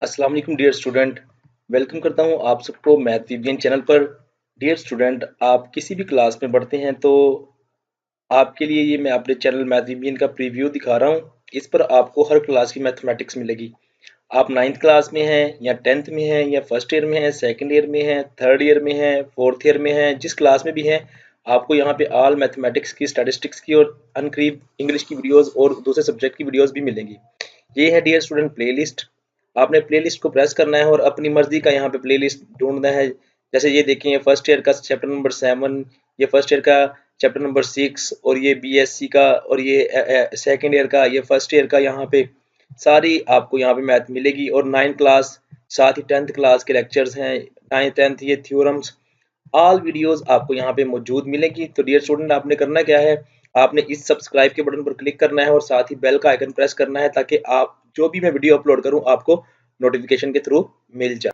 अस्सलाम वालेकुम dear student. Welcome करता हूँ आप सबको मैथ विवियन चैनल पर। डियर स्टूडेंट, आप किसी भी क्लास में पढ़ते हैं तो आपके लिए ये मैं अपने चैनल मैथ विवियन का प्रीव्यू दिखा रहा हूँ। इस पर आपको हर क्लास की मैथमेटिक्स मिलेगी। आप 9th क्लास में हैं या 10th में हैं या फर्स्ट ईयर में हैं, सेकंड ईयर में हैं, थर्ड ईयर में हैं, फोर्थ ईयर में हैं, जिस क्लास में भी हैं, आपको यहाँ पे ऑल मैथमेटिक्स की, स्टैटिस्टिक्स की और अनकरीब इंग्लिश की वीडियोस और दूसरे सब्जेक्ट की वीडियोस भी मिलेंगी। ये है डियर स्टूडेंट प्लेलिस्ट। आपने प्लेलिस्ट को प्रेस करना है और अपनी मर्जी का यहाँ पे प्लेलिस्ट ढूंढना है। जैसे ये देखिए, ये फर्स्ट ईयर का चैप्टर नंबर 7, ये फर्स्ट ईयर का चैप्टर नंबर 6 और ये बीएससी का और ये सेकंड ईयर का, ये फर्स्ट ईयर का। यहाँ पे सारी आपको यहाँ पे मैथ मिलेगी और 9th क्लास, साथ ही 10th क्लास के लेक्चर्स हैं। 9th 10th ये थ्योरम्स, ऑल वीडियोस आपको यहाँ पे मौजूद मिलेंगी। तो डियर स्टूडेंट, आपने करना क्या है, आपने इस सब्सक्राइब के बटन पर क्लिक करना है और साथ ही बेल का आइकन प्रेस करना है, ताकि आप जो भी मैं वीडियो अपलोड करूं आपको नोटिफिकेशन के थ्रू मिल जाए।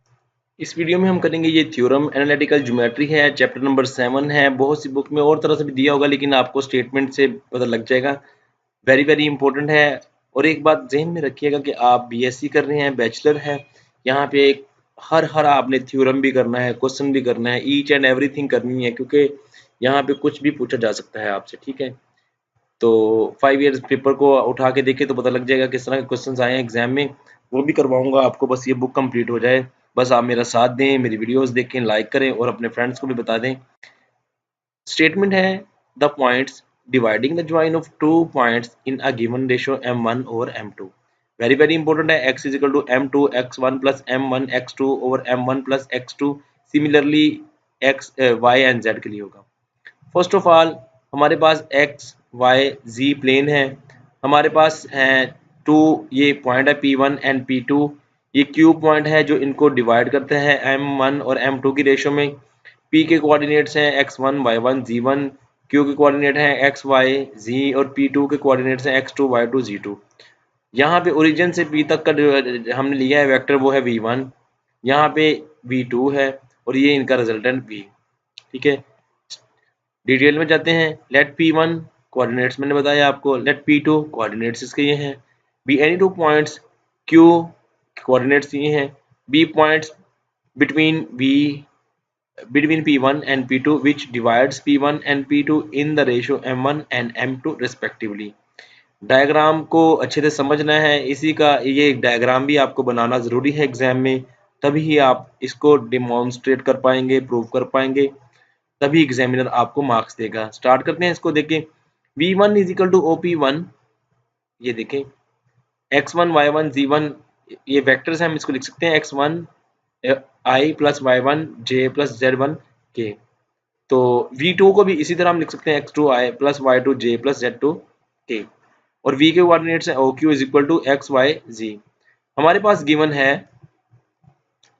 इस वीडियो में हम करेंगे ये थ्योरम, एनालिटिकल ज्योमेट्री है, चैप्टर नंबर 7 है। बहुत सी बुक में और तरह से भी दिया होगा, लेकिन आपको स्टेटमेंट से पता लग जाएगा। वेरी वेरी इंपॉर्टेंट है। और एक बात जहन में रखिएगा कि आप बीएससी कर रहे हैं, बैचलर है, यहाँ पे हर हर आपने थ्योरम भी करना है, क्वेश्चन भी करना है, ईच एंड एवरीथिंग करनी है, क्योंकि यहाँ पे कुछ भी पूछा जा सकता है आपसे। ठीक है, तो 5 ईयर्स पेपर को उठा के देखे तो पता लग जाएगा किस तरह के क्वेश्चंस आए हैं एग्जाम में। वो भी करवाऊंगा आपको, बस ये बुक कंप्लीट हो जाए। बस आप मेरा साथ दें, मेरी वीडियोस देखें, लाइक करें और अपने फ्रेंड्स को भी बता दें। स्टेटमेंट है, the points dividing the join of two points in a given ratio m1 over m2। Very very important है। x is equal to m2 x1 plus m1 x2 over m1 plus x2। Similarly x y and z के लिए होगा। First of all, हमारे पास X Y Z plane है। हमारे पास है to ये पॉइंट है P1 एंड P2। ये क्यूब पॉइंट है जो इनको डिवाइड करते हैं M1 और M2 की रेशो में। P के कोऑर्डिनेट्स हैं x1 y1 z1। Q के कोऑर्डिनेट हैं x y z और P2 के कोऑर्डिनेट्स हैं x2 y2 z2। यहाँ पे ओरिजिन से P तक का हमने लिया है वेक्टर, वो है V1। यहाँ पे V2 है और ये इनका रिजल्टेंट V। ठीक है, डिटेल में जाते हैं। लेट P1 कोऑर्डिनेट्स मैंने बताया आपको, लेट P2 कोऑर्डिनेट्स इसके ये हैं। Be any two points, Q coordinates ये हैं। Be points between P1 and P2 which divides P1 and P2 in the ratio M1 and M2 respectively। Diagram को अच्छे से समझना है। इसी का ये एक डायग्राम भी आपको बनाना ज़रूरी है एग्जाम में, तभी आप इसको डिमॉन्स्ट्रेट कर पाएंगे, प्रूव कर पाएंगे, तभी एग्जामिनर आपको मार्क्स देगा। स्टार्ट करते हैं इसको। देखें, V1 is equal to OP1। ये देखें, x1 y1 z1 ये वेक्टर्स हैं, हम इसको लिख सकते हैं x1 i plus y1 j plus z1 k। तो V2 को भी इसी तरह हम लिख सकते हैं x2 i plus y2 j plus z2 k। और V के कोऑर्डिनेट्स हैं OQ is equal to x y z। हमारे पास गिवन है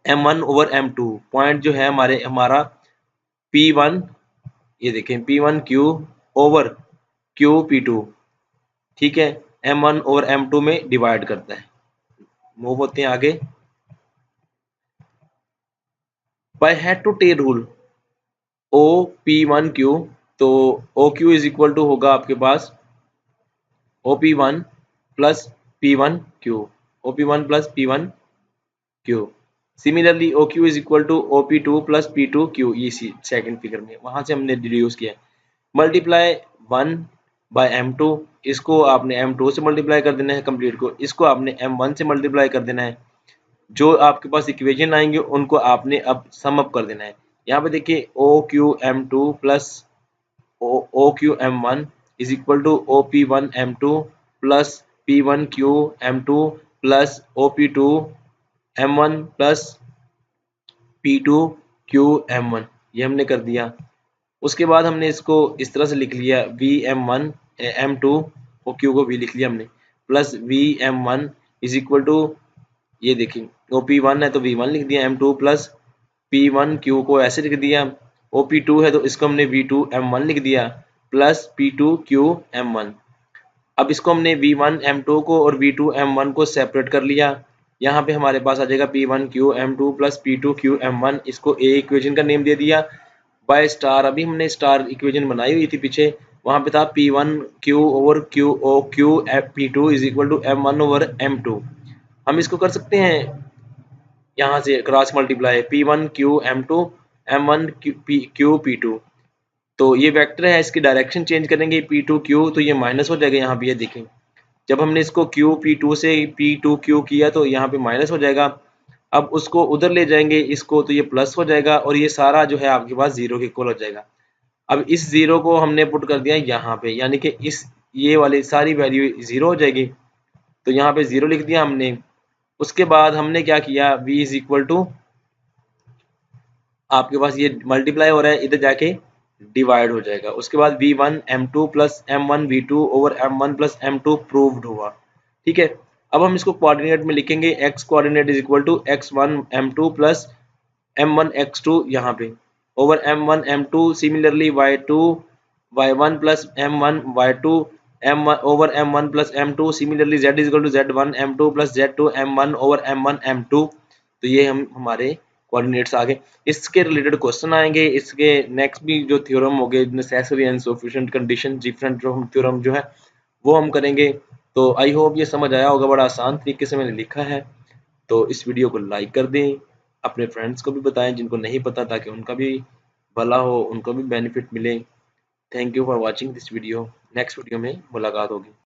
M1 ओवर M2। पॉइंट जो है हमारा P1, ये देखें P1 Q over Q P2। ठीक है, M1 ओवर M2 में डिवाइड करता है। मूव होते हैं आगे। By head to tail rule OP1Q, तो OQ इज इक्वल टू होगा आपके पास OP1 plus P1Q, OP1 plus P1Q। Similarly OQ is equal to OP2 plus P2Q। इसी सेकंड फिगर में वहां से हमने डिड्यूस किया। मल्टीप्लाई 1 बाय M2, इसको आपने M2 से मल्टीप्लाई कर देना है कंप्लीट को, इसको आपने M1 से मल्टीप्लाई कर देना है। जो आपके पास इक्वेशन आएंगे उनको आपने अब सम अप कर देना है। यहाँ पे देखिए OQM2 plus OQM1 is equal to OP1M2 plus P1QM2 plus OP2M1 plus P2QM1। ये हमने कर दिया। उसके बाद हमने इसको इस तरह से लिख लिया, VM1 M2 और Q को भी लिख लिया हमने, plus VM1 is equal to, ये देखिए OP1 है तो V1 लिख दिया, M2 प्लस P1Q को ऐसे लिख दिया, OP2 है तो इसको हमने V2M1 लिख दिया, प्लस P2QM1। अब इसको हमने V1 M2 को और V2M1 को सेपरेट कर लिया। यहाँ पे हमारे पास आ जाएगा P1QM2 प्लस P2QM1। इसको ए इक्वेशन का नेम दे दिया बाय स्टार। अभी हमने स्टार इक्वेशन बनाई हुई थी पीछे, वहां पे था P1Q over Q P2 is equal to M1 over M2। हम इसको कर सकते हैं यहाँ से cross multiply P1 Q M2 M1 Q P2, तो ये वेक्टर है, इसकी डायरेक्शन चेंज करेंगे P2 Q तो ये माइनस हो जाएगा। यहाँ पे ये देखें, जब हमने इसको Q P2 से P2 Q किया तो यहाँ पे माइनस हो जाएगा। अब उसको उधर ले जाएंगे इसको तो ये प्लस हो जाएगा और ये सारा जो है आपके पास जीरो के इक्वल हो जाएगा। अब इस जीरो को हमने पुट कर दिया यहाँ पे, यानी कि इस ये वाली सारी वैल्यू जीरो हो जाएगी, तो यहाँ पे जीरो लिख दिया हमने। उसके बाद हमने क्या किया, v इज इक्वल टू, आपके पास ये मल्टीप्लाई हो रहा है, इधर जाके डिवाइड हो जाएगा। उसके बाद v1 m2 plus m1 v2 over m1 plus m2 proved हुआ। ठीक है, अब हम इसको कोऑर्डिनेट में लिखेंगे, x coordinate is equal to x1 m2 plus m1 x2 यहाँ पे over m1 m2, similarly y2 y1 plus m1 y2 m1 over m1 plus m2, similarly z is equal to z1 m2 plus z2 m1 over m1 m2। तो ये हम हमारे coordinates आ गए। इसके related question आएंगे, इसके नेक्स्ट भी जो थ्योरम हो गए, necessary and sufficient condition different जो हम थ्योरम जो है वो हम करेंगे। तो आई होप ये समझ आया होगा, बड़ा आसान तरीके से मैंने लिखा है। तो इस वीडियो को लाइक कर दें, अपने फ्रेंड्स को भी बताएं जिनको नहीं पता, ताकि उनका भी भला हो, उनको भी बेनिफिट मिले। Thank you for watching this video. Next video में मुलाकात होगी।